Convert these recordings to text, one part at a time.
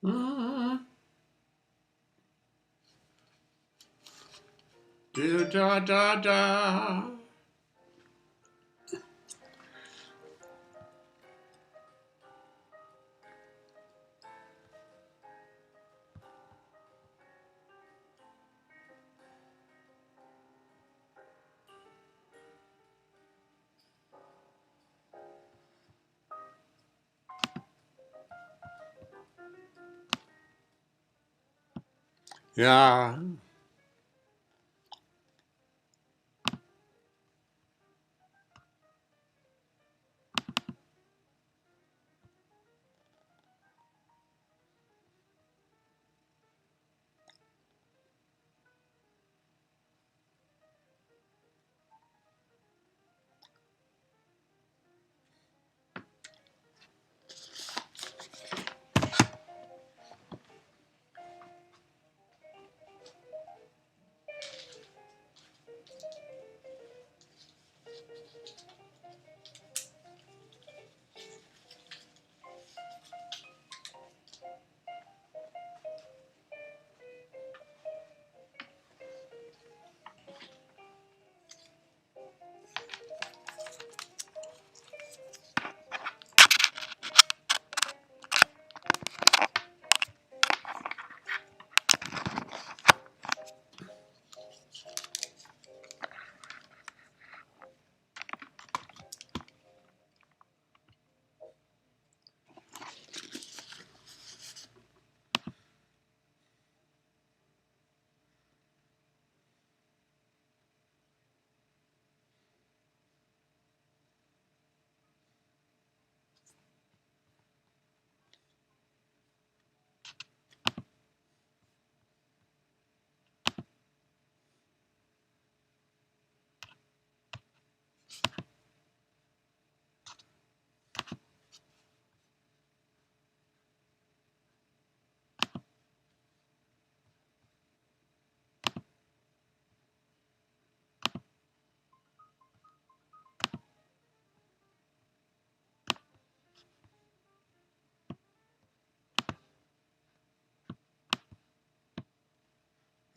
Mm. Do da da da. Yeah.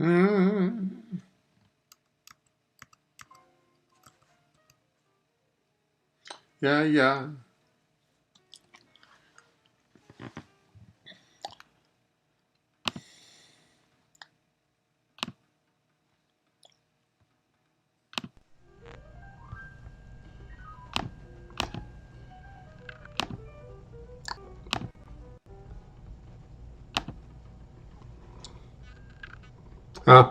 Mm. Yeah, yeah. Huh.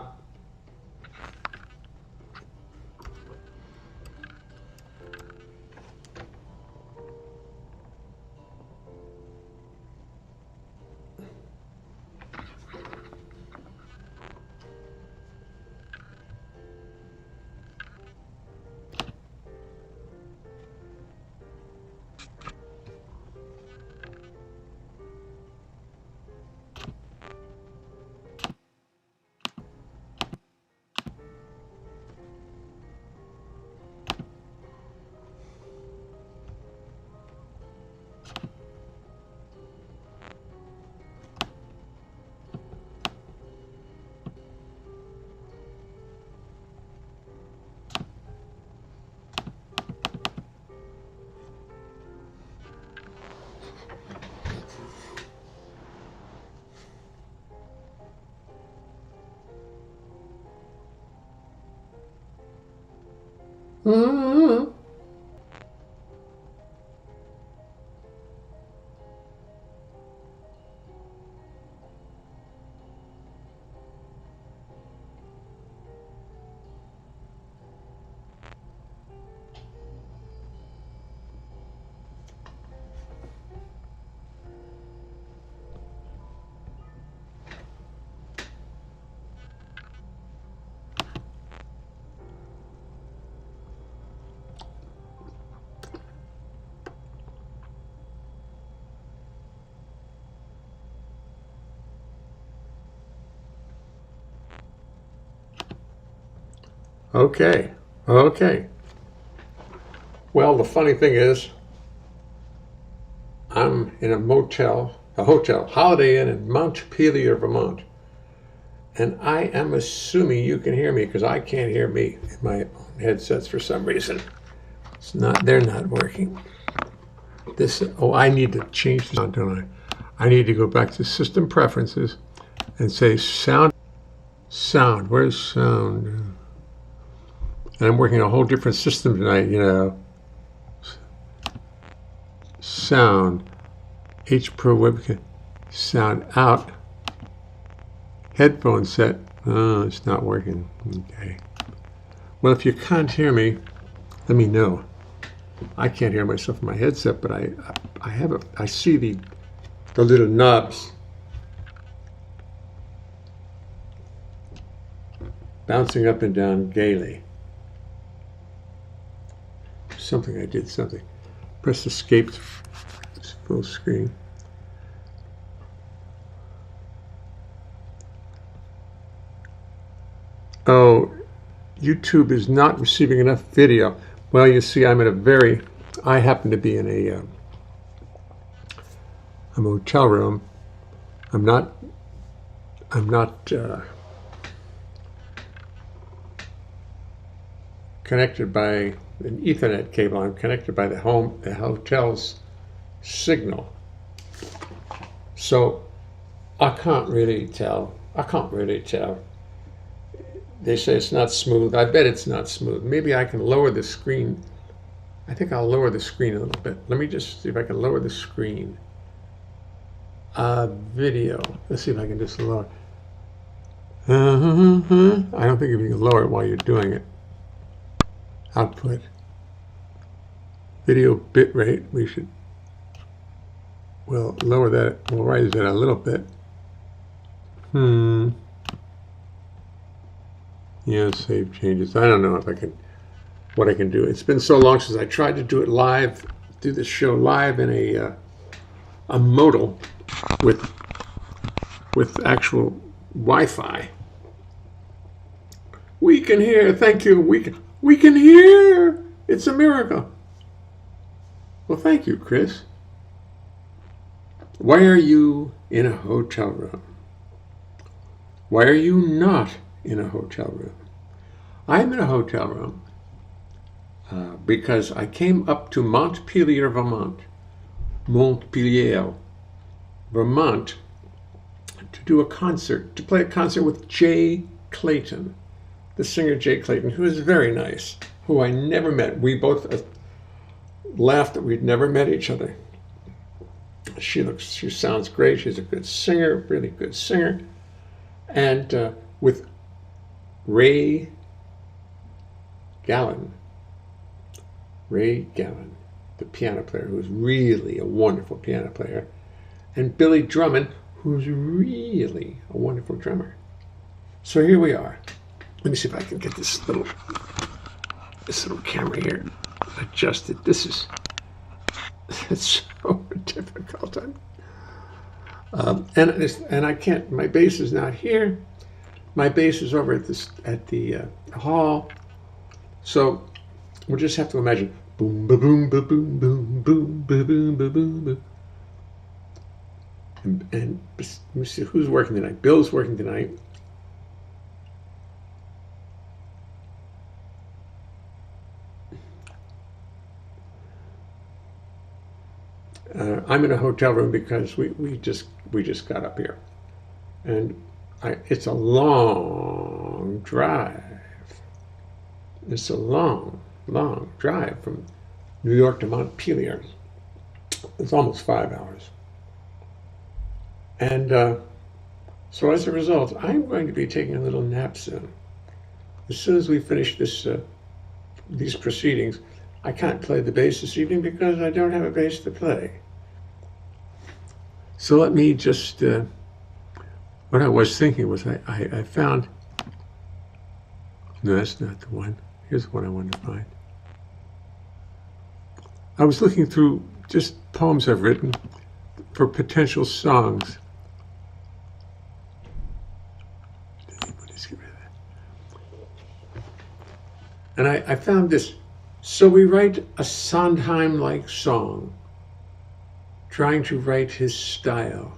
Mm. Okay. Okay. Well, the funny thing is, I'm in a motel a hotel, Holiday Inn in Montpelier, Vermont. And I am assuming you can hear me because I can't hear me in my headsets for some reason. They're not working. I need to change this, don't I? I need to go back to System Preferences and say Sound. Where's Sound? And I'm working on a whole different system tonight, you know. Sound. H Pro Webcam. Sound out. Headphone set. Oh, it's not working. Okay. Well, if you can't hear me, let me know. I can't hear myself in my headset, but I see the little knobs bouncing up and down gaily. I did something. Press escape full screen. Oh, YouTube is not receiving enough video. Well, you see, I happen to be in a hotel room. I'm not connected by an Ethernet cable. I'm connected by the hotel's signal. So I can't really tell. They say it's not smooth. I bet it's not smooth. Maybe I can lower the screen. I think I'll lower the screen a little bit. Let me just see if I can lower the screen. Video. Let's see if I can just lower. I don't think if you can lower it while you're doing it. Output. Video bit rate. We'll lower that. We'll raise that a little bit. Yeah, save changes. I don't know what I can do. It's been so long since I tried to do it live, do this show live in a modal with actual Wi-Fi. We can hear. Thank you. We can hear. It's a miracle. Well, thank you, Chris. Why are you in a hotel room? Why are you not in a hotel room? I'm in a hotel room because I came up to Montpelier, Vermont, to do a concert, to play a concert with Jay Clayton, the singer Jay Clayton, who is very nice, who I never met. We both laughed that we'd never met each other. She sounds great. She's a good singer, really good singer. And with Ray Gallon, the piano player, who's really a wonderful piano player, and Billy Drummond, who's really a wonderful drummer. So here we are. Let me see if I can get this little camera here adjusted. It's so difficult. And I can't. My bass is not here. My bass is over at the hall. So we'll just have to imagine boom, ba boom, ba boom, boom, boom, ba boom, ba boom, ba. And let me see who's working tonight. Bill's working tonight. I'm in a hotel room because we just got up here, and it's a long drive. It's a long drive from New York to Montpelier. It's almost 5 hours. And so as a result, I'm going to be taking a little nap soon. As soon as we finish these proceedings, I can't play the bass this evening because I don't have a bass to play. So let me just, what I was thinking was I found, no, that's not the one. Here's what I wanted to find. I was looking through just poems I've written for potential songs. And I found this. So we write a Sondheim-like song, trying to write his style.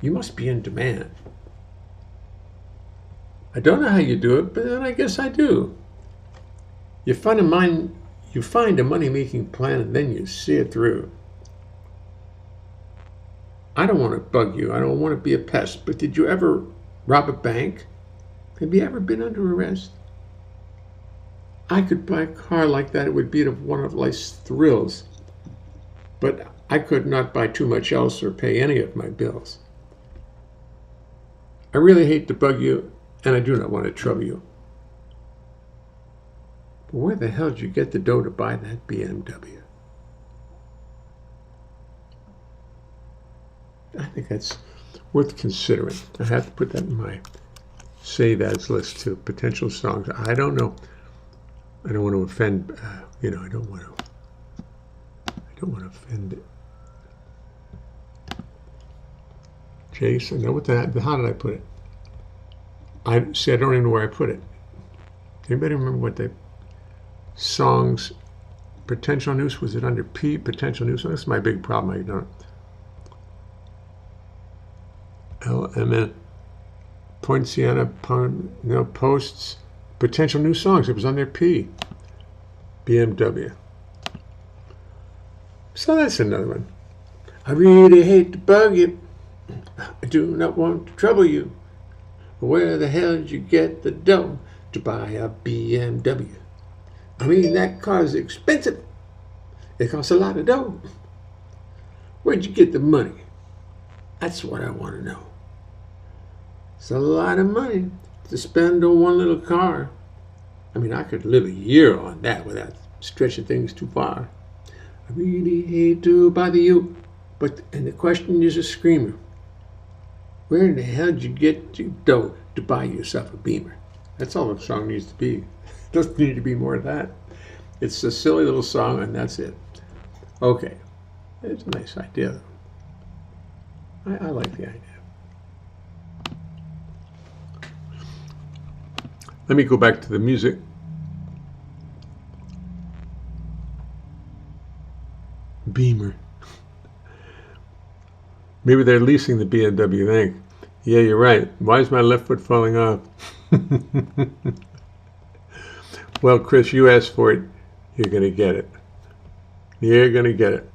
You must be in demand. I don't know how you do it, but then I guess I do. You find a money-making plan and then you see it through. I don't want to bug you. I don't want to be a pest, but did you ever rob a bank? Have you ever been under arrest? I could buy a car like that. It would be one of life's thrills. But I could not buy too much else or pay any of my bills. I really hate to bug you, and I do not want to trouble you. But where the hell did you get the dough to buy that BMW? I think that's worth considering. I have to put that in my save as list too. Potential songs. I don't know. I don't want to offend. I don't want to offend Jason. No, how did I put it? I don't even know where I put it. Anybody remember what the songs? Potential news, was it under P? Potential news. That's my big problem. I don't. LMN. Poinciana, posts. Potential new songs. It was under P. BMW. So that's another one. I really hate to bug you. I do not want to trouble you. But where the hell did you get the dough to buy a BMW? I mean, that car is expensive. It costs a lot of dough. Where'd you get the money? That's what I want to know. It's a lot of money to spend on one little car. I mean, I could live a year on that without stretching things too far. I really hate to bother you, and the question is a screamer. Where in the hell did you get the dough to buy yourself a Beamer? That's all the song needs to be. Doesn't need to be more than that. It's a silly little song, and that's it. Okay, it's a nice idea, though. I like the idea. Let me go back to the music. Beamer. Maybe they're leasing the BMW thing. Yeah, you're right. Why is my left foot falling off? Well, Chris, you asked for it. You're going to get it. You're going to get it.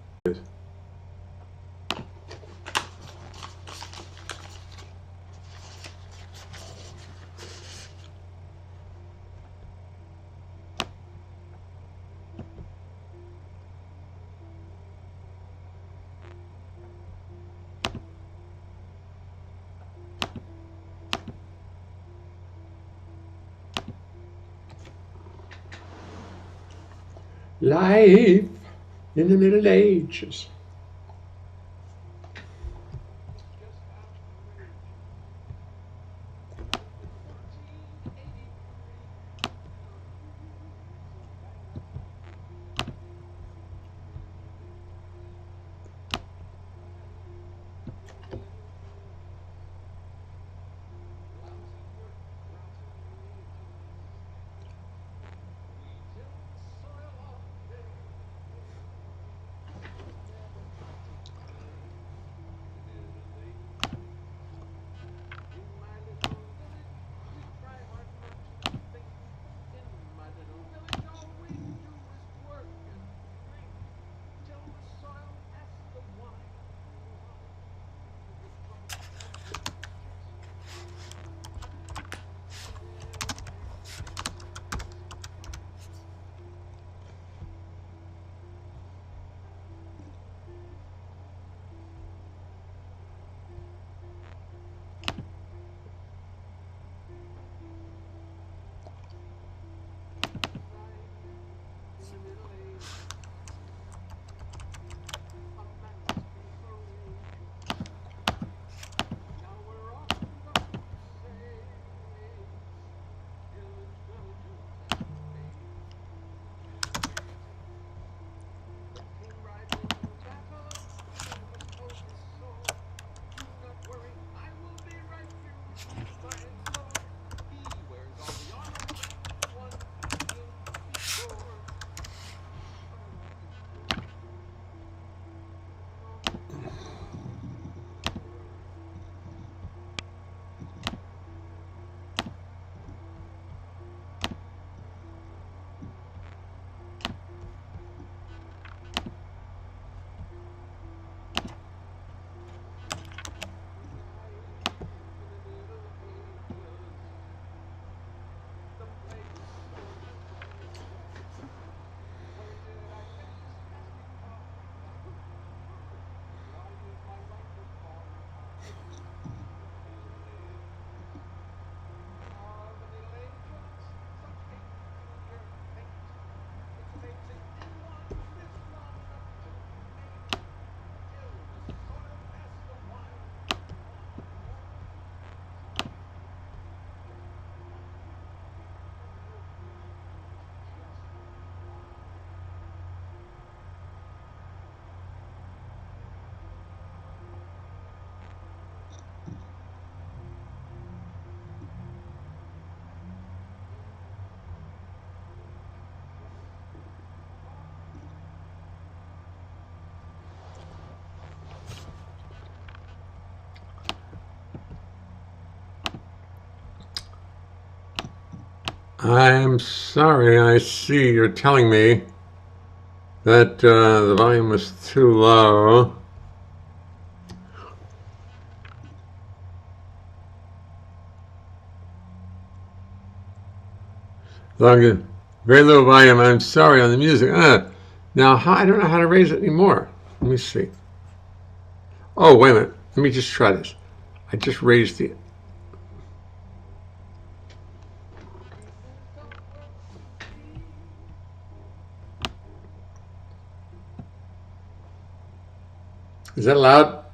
Life in the Middle Ages. I'm sorry, I see you're telling me that the volume was too low. Very low volume. I'm sorry on the music. Now, I don't know how to raise it anymore. Let me see. Oh, wait a minute. Let me just try this. I just raised it. Is that loud?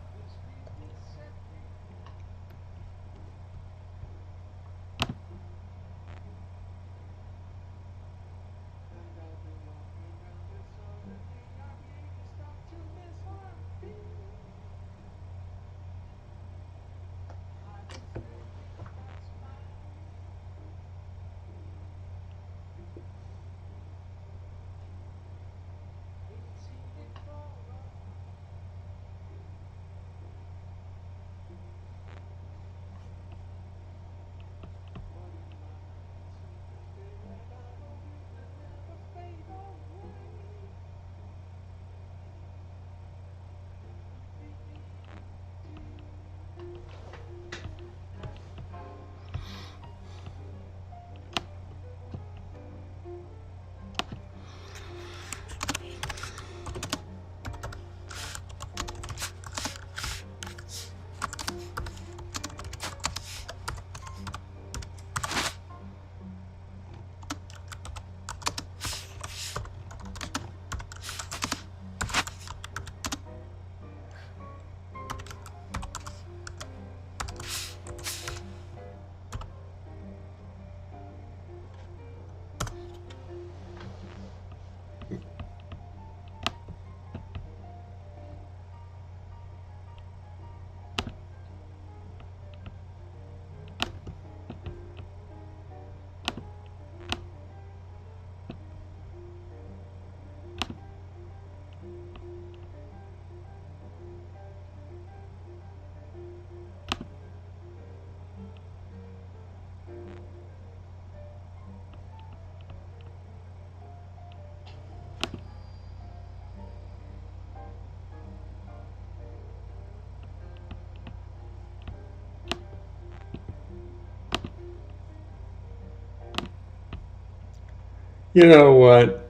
You know what?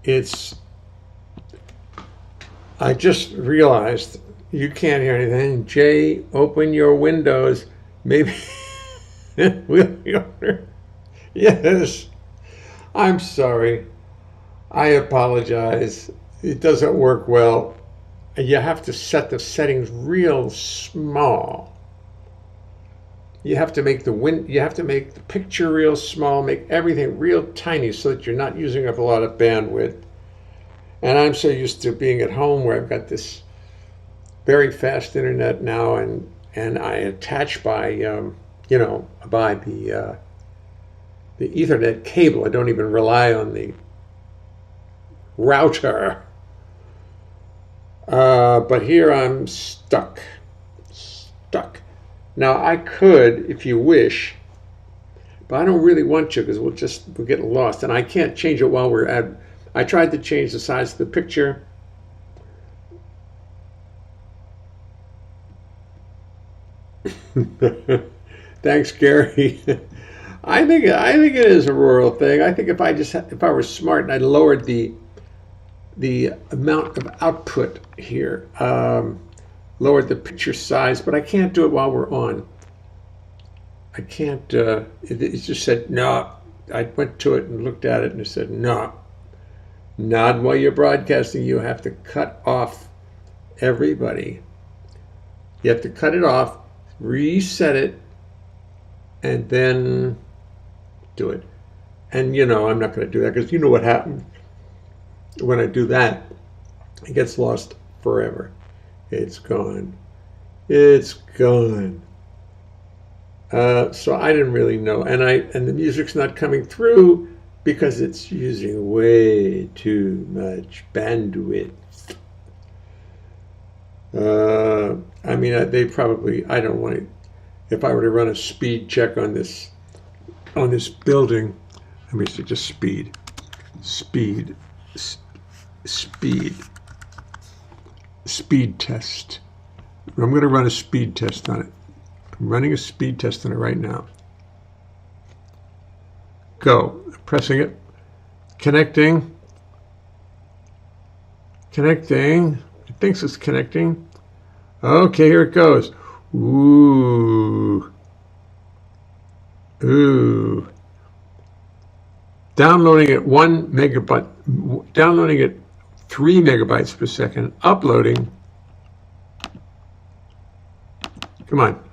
It's. I just realized you can't hear anything. Jay, open your windows. Maybe. Yes. I'm sorry. I apologize. It doesn't work well. You have to set the settings real small. You have to make the picture real small, make everything real tiny so that you're not using up a lot of bandwidth. And I'm so used to being at home where I've got this very fast internet now, and I attach by by the Ethernet cable. I don't even rely on the router. But here I'm stuck. Now I could, if you wish, but I don't really want to because we'll get lost, and I can't change it while we're at. I tried to change the size of the picture. Thanks, Gary. I think it is a rural thing. I think if I were smart and I lowered the amount of output here, lowered the picture size, but I can't do it while we're on. I can't. It just said no. I went to it and looked at it and it said no. Not while you're broadcasting. You have to cut off everybody. You have to cut it off, reset it, and then do it. And I'm not going to do that because you know what happens when I do that. It gets lost forever. It's gone. It's gone. So I didn't really know, and the music's not coming through because it's using way too much bandwidth. They probably. I don't want to. If I were to run a speed check on this on this building. Let me see, just speed, speed test. I'm going to run a speed test on it. I'm running a speed test on it right now. Go. Pressing it. Connecting. Connecting. It thinks it's connecting. Okay, here it goes. Ooh. Ooh. Downloading at 1 megabyte. Downloading at 3 megabytes per second. Uploading. Come on.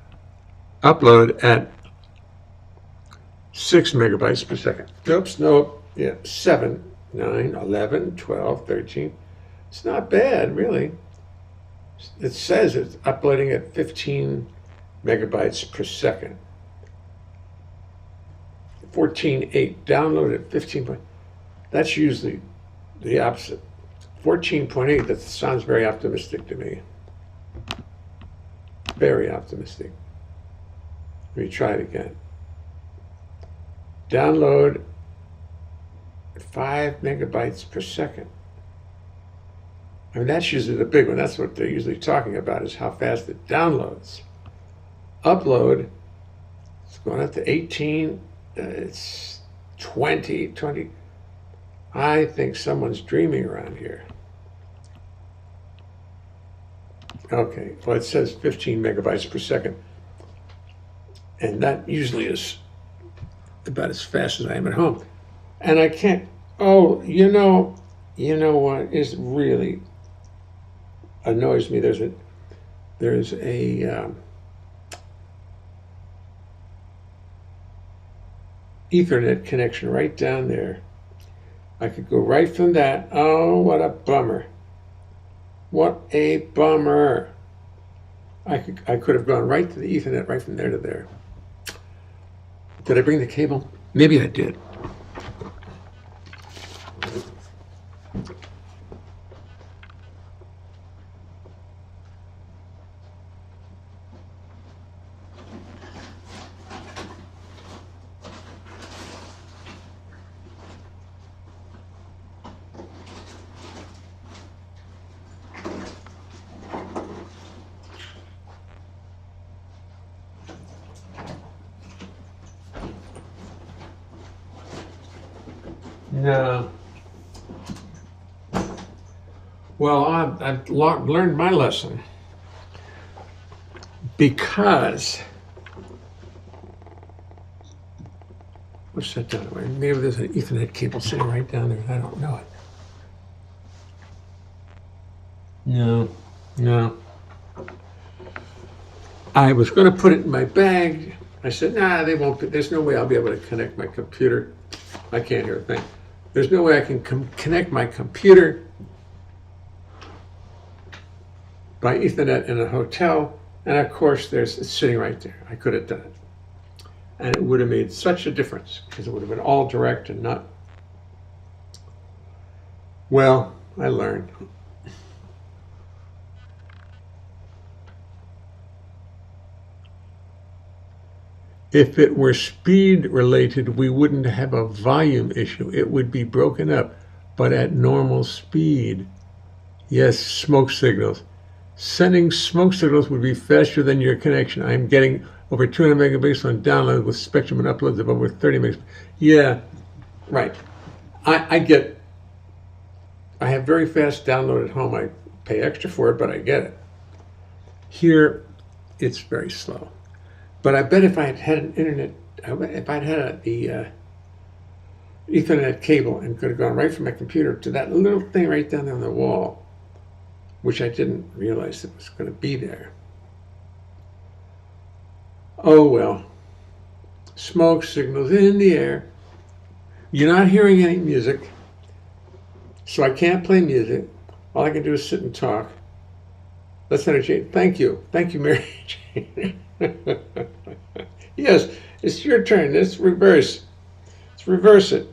Upload at 6 megabytes per second. Oops, no. Yeah, 7, 9, 11, 12, 13. It's not bad, really. It says it's uploading at 15 megabytes per second. 14.8. Download at 15. That's usually the opposite. 14.8, that sounds very optimistic to me. Very optimistic. Let me try it again. Download 5 megabytes per second. I mean, that's usually the big one. That's what they're usually talking about, is how fast it downloads. Upload, it's going up to 18. It's 20. I think someone's dreaming around here. Okay, well, it says 15 megabytes per second. And that usually is about as fast as I am at home. And I can't, oh, you know what is really annoys me? There's a Ethernet connection right down there. I could go right from that. Oh, what a bummer. What a bummer. I could have gone right to the Ethernet right from there to there. Did I bring the cable? Maybe I did. No. Well, I've learned my lesson, because what's that down there? Maybe there's an Ethernet cable sitting right down there. I don't know it. No. I was going to put it in my bag. I said, nah, they won't. There's no way I'll be able to connect my computer. I can't hear a thing. There's no way I can connect my computer by Ethernet in a hotel. And of course, it's sitting right there. I could have done it. And it would have made such a difference, because it would have been all direct and not. Well, I learned. If it were speed related, we wouldn't have a volume issue. It would be broken up, but at normal speed. Yes, smoke signals. Sending smoke signals would be faster than your connection. I'm getting over 200 megabits on download with spectrum and uploads of over 30 megabits. Yeah, right. I have very fast download at home. I pay extra for it, but I get it. Here, it's very slow. But I bet if I had had an internet, if I'd had the Ethernet cable and could have gone right from my computer to that little thing right down there on the wall, which I didn't realize it was going to be there. Oh well. Smoke signals in the air. You're not hearing any music, so I can't play music. All I can do is sit and talk. Let's entertain. Thank you, Mary Jane. Yes, it's your turn. Let's reverse. Let's reverse it.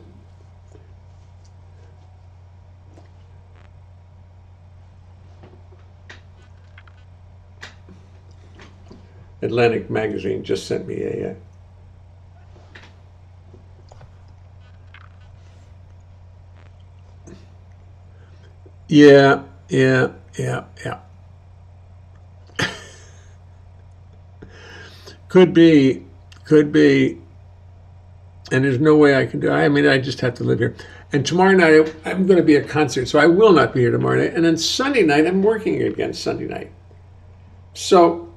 Atlantic Magazine just sent me a Yeah, yeah, yeah, yeah. Could be, could be. And there's no way I can do it. I mean, I just have to live here. And tomorrow night, I'm going to be at a concert, so I will not be here tomorrow night. And then Sunday night, I'm working again Sunday night. So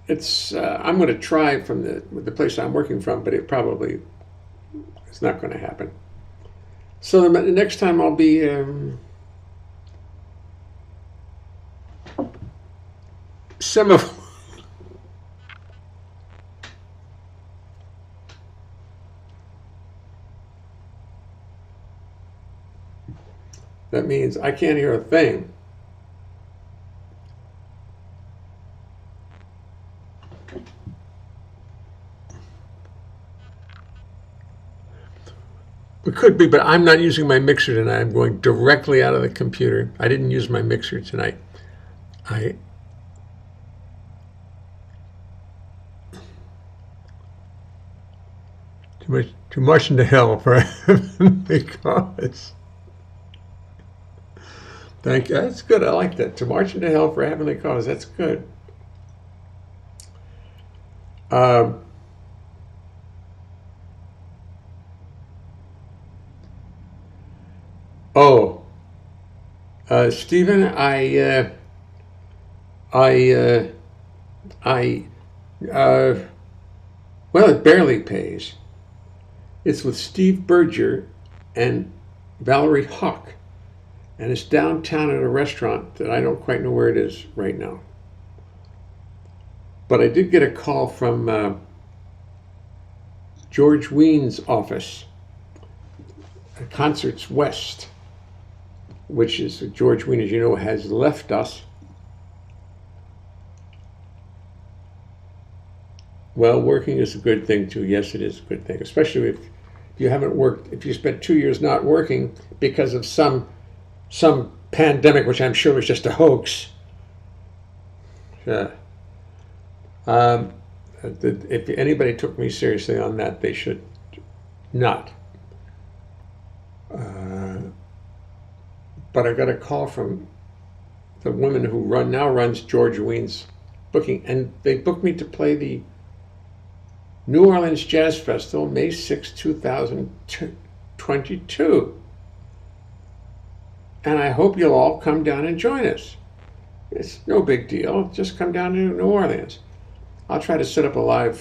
it's I'm going to try from the place I'm working from, but it probably is not going to happen. So the next time I'll be semaphore. That means I can't hear a thing. It could be, but I'm not using my mixer tonight. I'm going directly out of the computer. I didn't use my mixer tonight. I too much into hell for because. Thank you. That's good. I like that. To march into hell for a heavenly cause. That's good. Um, oh, Stephen, I, I, uh, well, it barely pays. It's with Steve Berger and Valerie Hawk, and it's downtown at a restaurant that I don't quite know where it is right now. But I did get a call from George Wean's office, Concerts West, which is George Wein, as you know, has left us. Well, working is a good thing too. Yes, it is a good thing, especially if you haven't worked. If you spent 2 years not working because of some pandemic, which I'm sure was just a hoax. Yeah. If anybody took me seriously on that, they should not. But I got a call from the woman who now runs George Wean's booking, and they booked me to play the New Orleans Jazz Festival, May 6, 2022. And I hope you'll all come down and join us. It's no big deal. Just come down to New Orleans. I'll try to set up a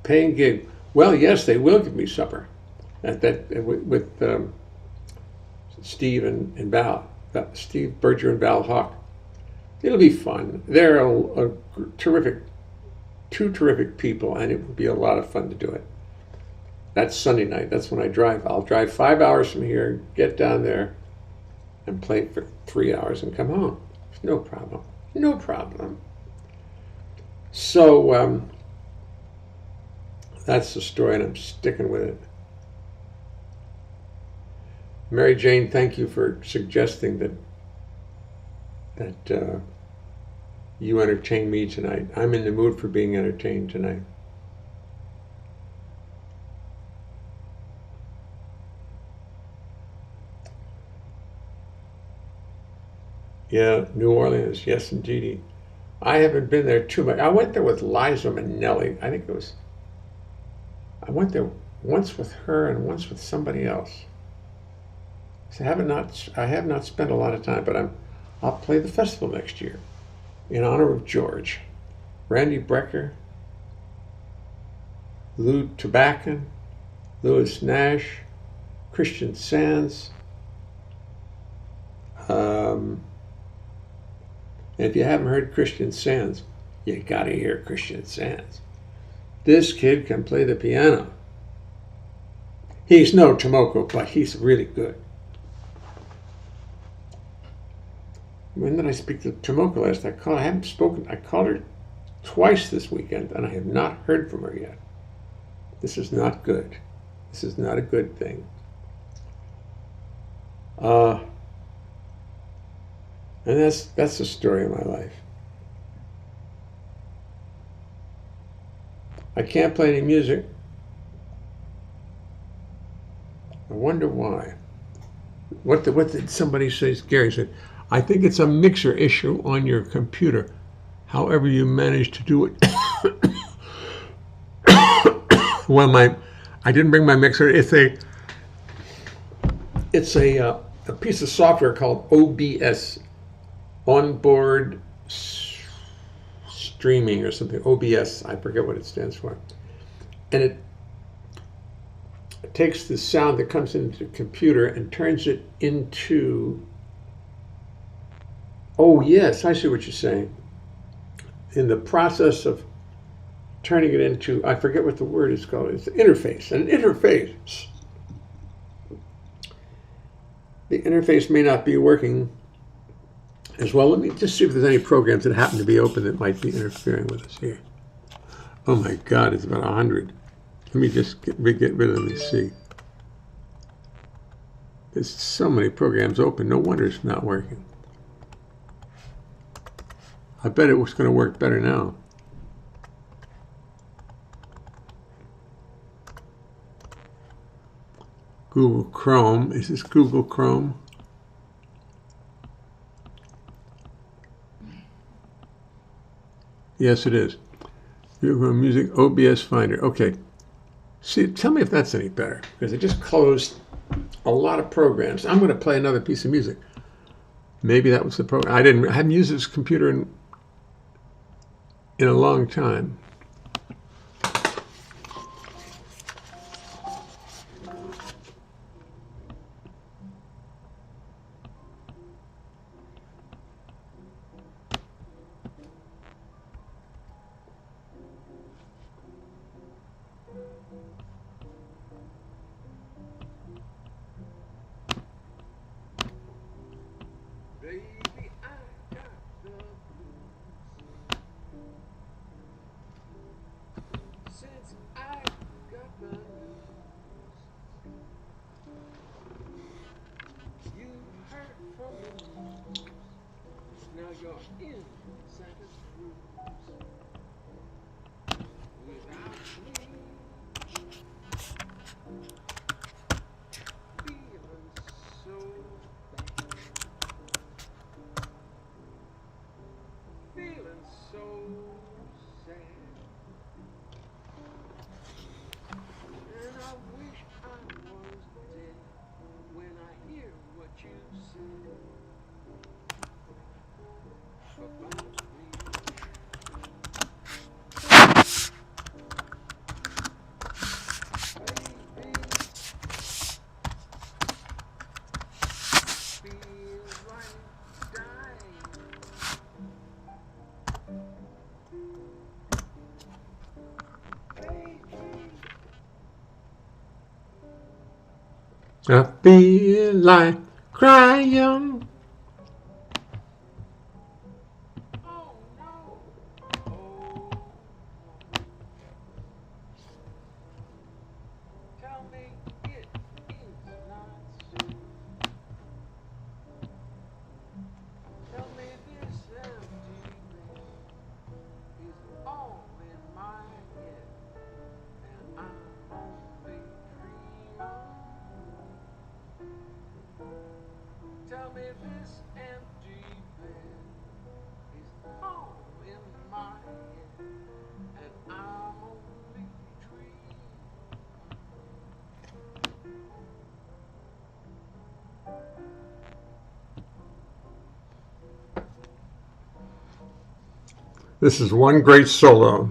paying gig. Well, yes, they will give me supper at that with Steve and Val, Steve Berger and Val Hawk. It'll be fun. They're two terrific people, and it will be a lot of fun to do it. That's Sunday night. That's when I drive. I'll drive 5 hours from here, get down there, and play for 3 hours and come home. No problem. No problem. So that's the story, and I'm sticking with it. Mary Jane, thank you for suggesting that you entertain me tonight. I'm in the mood for being entertained tonight. Yeah, New Orleans, yes indeedy. I haven't been there too much. I went there with Liza Minnelli. I went there once with her and once with somebody else. So I have not spent a lot of time, but I'll play the festival next year in honor of George. Randy Brecker, Lou Tabakin, Louis Nash, Christian Sands. And if you haven't heard Christian Sands, you gotta hear Christian Sands. This kid can play the piano. He's no Tomoko, but he's really good. When did I speak to Tomoko last? I haven't spoken. I called her twice this weekend, and I have not heard from her yet. This is not good. This is not a good thing. And that's the story of my life. I can't play any music. I wonder why. What did somebody say? Gary said, I think it's a mixer issue on your computer. However you managed to do it. Well, I didn't bring my mixer. It's a piece of software called OBS, onboard streaming or something. OBS, I forget what it stands for. And it takes the sound that comes into the computer and turns it into, oh yes, I see what you're saying. In the process of turning it into, I forget what the word is called, it's an interface. The interface may not be working as well. Let me just see if there's any programs that happen to be open that might be interfering with us here. Oh my God, it's about 100. Let me just get rid of them and see. There's so many programs open. No wonder it's not working. I bet it was going to work better now. Google Chrome. Is this Google Chrome? Yes, it is. Google Music OBS Finder. Okay. See, tell me if that's any better, because I just closed a lot of programs. I'm going to play another piece of music. Maybe that was the program. I haven't used this computer in a long time. Baby, I got the blues. Since I got the news, you heard from the news. Now you're in Santa's rooms. Without me, feeling so bad. Feeling so sad. And I wish I was dead when I hear what you said about me. Baby, feels like dying. I feel like crying. Oh no. Oh. Tell me it is not so. Tell me this emptiness is all in my head, and I'm only dreaming. Tell me this empty bed is all in my head, and I'm only dreaming. This is one great solo.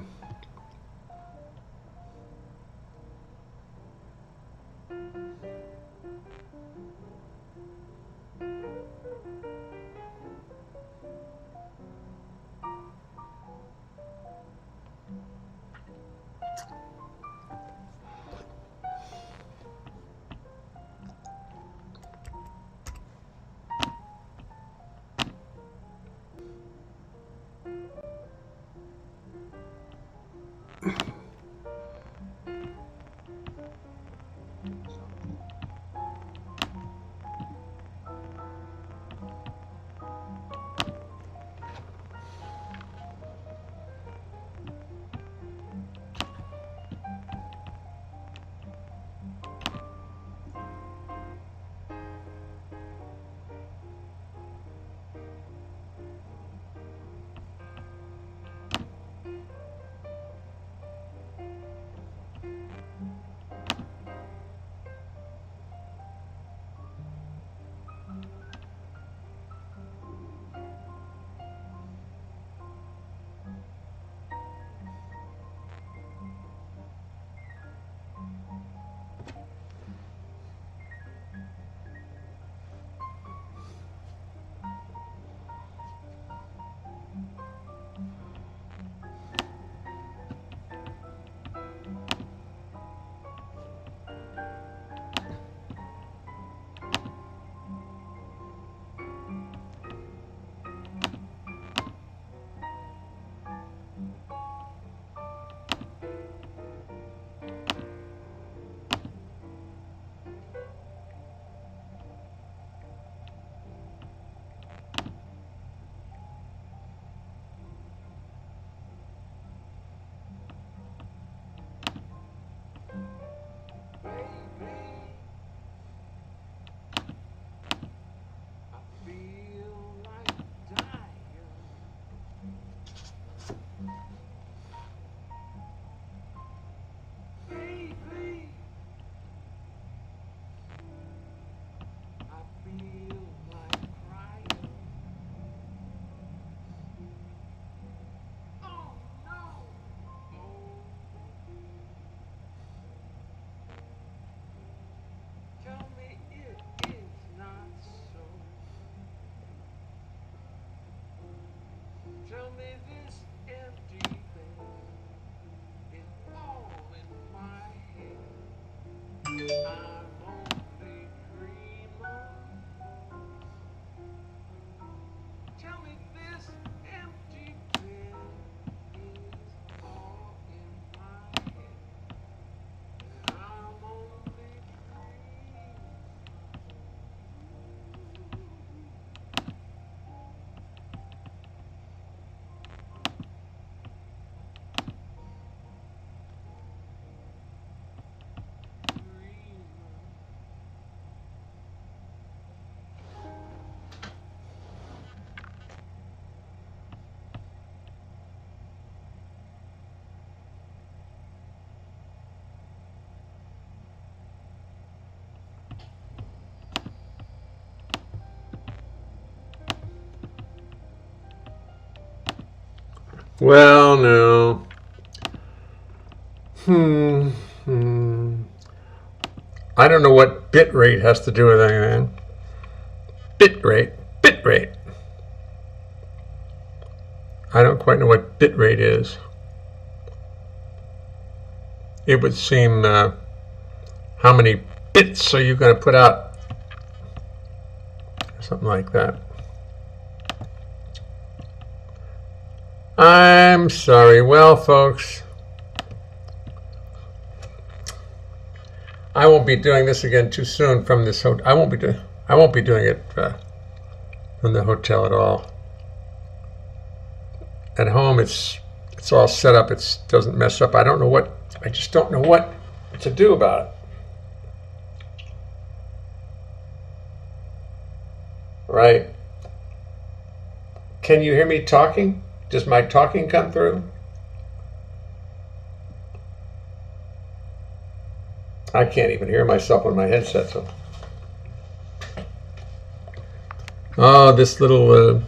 Tell me this empty place is all in my head. I'm only dreaming. Tell me this empty bed is all in my head. I'm only dreaming. Well, no. I don't know what bit rate has to do with anything. Bit rate. I don't quite know what bit rate is. It would seem how many bits are you going to put out? Something like that. I'm sorry. Well, folks, I won't be doing this again too soon from this hotel. I won't be doing it from the hotel at all. At home, it's all set up. It doesn't mess up. I just don't know what to do about it. Right? Can you hear me talking? Does my talking come through? I can't even hear myself on my headset. So, oh, this little.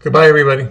Goodbye, everybody.